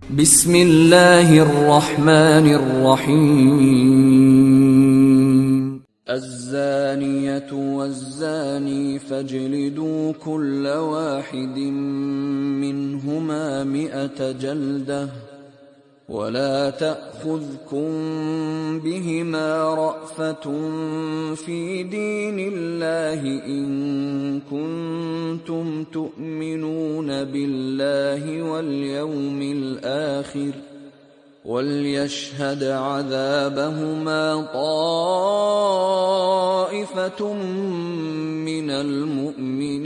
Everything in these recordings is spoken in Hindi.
बिस्मिल्लाहिर्रहमानिर्रहीम। अज़्ज़ानियतु वज़्ज़ानी फ़ज्लिदू कुल्ल वाहिदिम मिन्हुमा मिअत जल्दह वला तअख़ुज़कुम बिहिमा रअफ़तुन फ़ी दीनिल्लाहि इन कुन्तुम तुअमिनून बिल्लाहि वल यौमिल आखिर वल्यशहद अज़ाबहुमा ताइफ़तुम मिनल मुअमिनीन।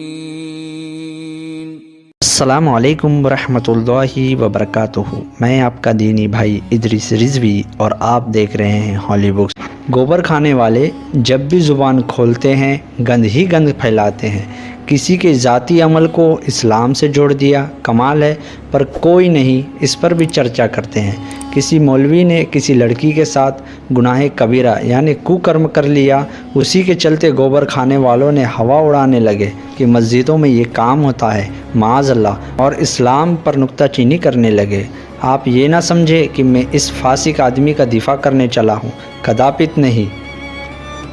अस्सलामु अलैकुम वरहमतुल्लाहि वबरकातुहू। मैं आपका दीनी भाई इदरीस रिजवी और आप देख रहे हैं हॉली बुक्स। गोबर खाने वाले जब भी ज़ुबान खोलते हैं गंद ही गंद फैलाते हैं। किसी के ज़ाती अमल को इस्लाम से जोड़ दिया, कमाल है, पर कोई नहीं इस पर भी चर्चा करते हैं। किसी मौलवी ने किसी लड़की के साथ गुनाह कबीरा यानी कुकर्म कर लिया, उसी के चलते गोबर खाने वालों ने हवा उड़ाने लगे कि मस्जिदों में ये काम होता है, माज़अल्लाह, और इस्लाम पर नुक्ताचीनी करने लगे। आप ये ना समझे कि मैं इस फासिक आदमी का दिफा करने चला हूँ, कदापित नहीं,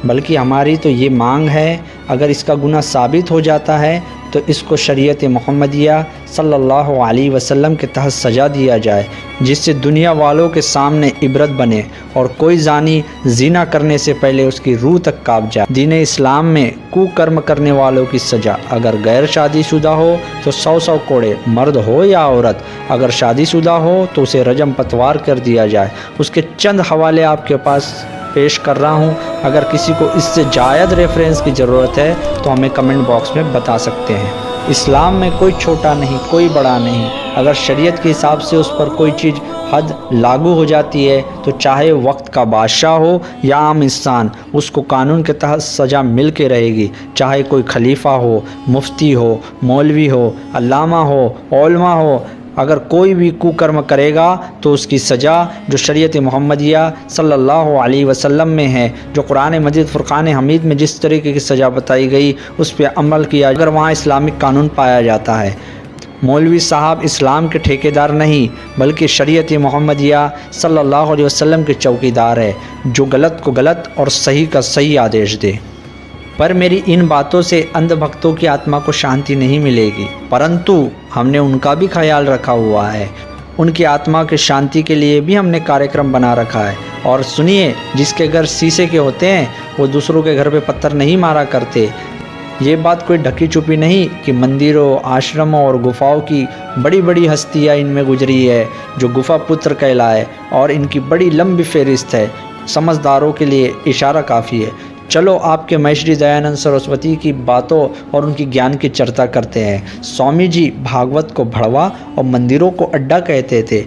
बल्कि हमारी तो ये मांग है अगर इसका गुनाह साबित हो जाता है तो इसको शरीयत मुहम्मदिया सल्लल्लाहु अलैहि वसल्लम के तहत सजा दिया जाए, जिससे दुनिया वालों के सामने इबरत बने और कोई जानी ज़िना करने से पहले उसकी रूह तक काँप जाए। दीन इस्लाम में कुकर्म करने वालों की सज़ा अगर गैर शादीशुदा हो तो 100 कोड़े, मर्द हो या औरत। अगर शादीशुदा हो तो उसे रजम पतवार कर दिया जाए। उसके चंद हवाले आपके पास पेश कर रहा हूँ। अगर किसी को इससे जायद रेफरेंस की ज़रूरत है तो हमें कमेंट बॉक्स में बता सकते हैं। इस्लाम में कोई छोटा नहीं, कोई बड़ा नहीं। अगर शरीयत के हिसाब से उस पर कोई चीज़ हद लागू हो जाती है तो चाहे वक्त का बादशाह हो या आम इंसान, उसको कानून के तहत सज़ा मिल के रहेगी। चाहे कोई खलीफा हो, मुफ्ती हो, मौलवी हो, अल्लामा हो, उलमा हो, अगर कोई भी कुकर्म करेगा तो उसकी सज़ा जो शरीयत मुहम्मदिया सल्लल्लाहु अलैहि वसल्लम में है, जो कुरान मजीद फ़ुरक़ान हमीद में जिस तरीके की सज़ा बताई गई उस पर अमल किया, अगर वहाँ इस्लामिक कानून पाया जाता है। मौलवी साहब इस्लाम के ठेकेदार नहीं बल्कि शरीयत मुहम्मदिया सल्लल्लाहु अलैहि वसल्लम के चौकीदार है, जो गलत को गलत और सही का सही आदेश दे। पर मेरी इन बातों से अंधभक्तों की आत्मा को शांति नहीं मिलेगी, परंतु हमने उनका भी ख्याल रखा हुआ है। उनकी आत्मा की शांति के लिए भी हमने कार्यक्रम बना रखा है। और सुनिए, जिसके घर शीशे के होते हैं वो दूसरों के घर पे पत्थर नहीं मारा करते। ये बात कोई ढकी छुपी नहीं कि मंदिरों, आश्रमों और गुफाओं की बड़ी बड़ी हस्तियाँ इनमें गुजरी है, जो गुफा पुत्र कहलाए, और इनकी बड़ी लंबी फहरिस्त है। समझदारों के लिए इशारा काफ़ी है। चलो आपके महर्षि दयानंद सरस्वती की बातों और उनकी ज्ञान की चर्चा करते हैं। स्वामी जी भागवत को भड़वा और मंदिरों को अड्डा कहते थे।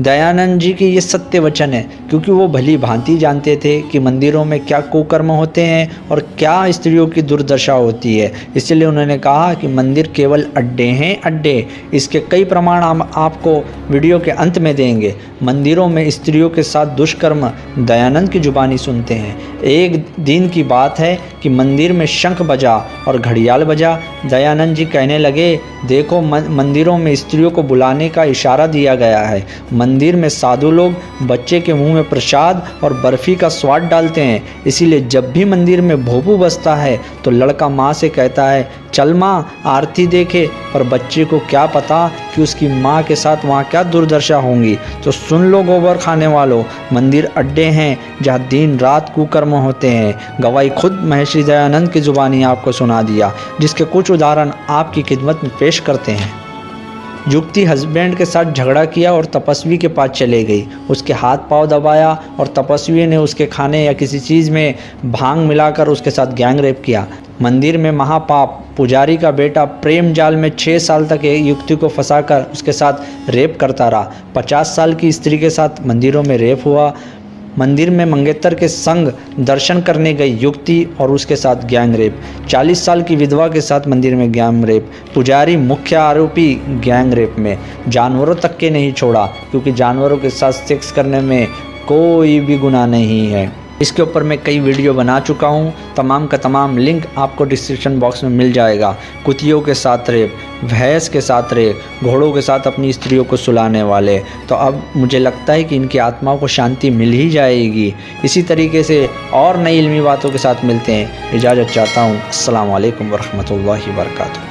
दयानंद जी की ये सत्य वचन है, क्योंकि वो भली भांति जानते थे कि मंदिरों में क्या कुकर्म होते हैं और क्या स्त्रियों की दुर्दशा होती है। इसलिए उन्होंने कहा कि मंदिर केवल अड्डे हैं, अड्डे। इसके कई प्रमाण हम आपको वीडियो के अंत में देंगे। मंदिरों में स्त्रियों के साथ दुष्कर्म दयानंद की जुबानी सुनते हैं। एक दिन की बात है कि मंदिर में शंख बजा और घड़ियाल बजा। दयानंद जी कहने लगे, देखो मंदिरों में स्त्रियों को बुलाने का इशारा दिया गया है। मंदिर में साधु लोग बच्चे के मुंह में प्रसाद और बर्फ़ी का स्वाद डालते हैं। इसीलिए जब भी मंदिर में भोपू बजता है तो लड़का माँ से कहता है, चल माँ आरती देखे, पर बच्चे को क्या पता कि उसकी माँ के साथ वहाँ क्या दुर्दशा होंगी। तो सुन लो गोबर खाने वालों, मंदिर अड्डे हैं जहाँ दिन रात कुकर्म होते हैं। गवाही खुद महर्षि दयानंद की ज़ुबानी आपको सुना दिया, जिसके कुछ उदाहरण आपकी खिदमत में पेश करते हैं। युवती हस्बैंड के साथ झगड़ा किया और तपस्वी के पास चले गई। उसके हाथ पांव दबाया और तपस्वी ने उसके खाने या किसी चीज़ में भांग मिलाकर उसके साथ गैंग रेप किया। मंदिर में महापाप पुजारी का बेटा प्रेम जाल में 6 साल तक एक युवती को फंसाकर उसके साथ रेप करता रहा। 50 साल की स्त्री के साथ मंदिरों में रेप हुआ। मंदिर में मंगेतर के संग दर्शन करने गई युवती और उसके साथ गैंग रेप। 40 साल की विधवा के साथ मंदिर में गैंग रेप। पुजारी मुख्य आरोपी गैंग रेप में। जानवरों तक के नहीं छोड़ा, क्योंकि जानवरों के साथ सेक्स करने में कोई भी गुनाह नहीं है। इसके ऊपर मैं कई वीडियो बना चुका हूँ, तमाम का तमाम लिंक आपको डिस्क्रिप्शन बॉक्स में मिल जाएगा। कुतियों के साथ रेप, भैंस के साथ रेप, घोड़ों के साथ अपनी स्त्रियों को सुलाने वाले, तो अब मुझे लगता है कि इनकी आत्माओं को शांति मिल ही जाएगी। इसी तरीके से और नई इल्मी बातों के साथ मिलते हैं। इजाज़त चाहता हूँ। अस्सलाम वालेकुम वरहमतुल्लाहि वबरकातुहू।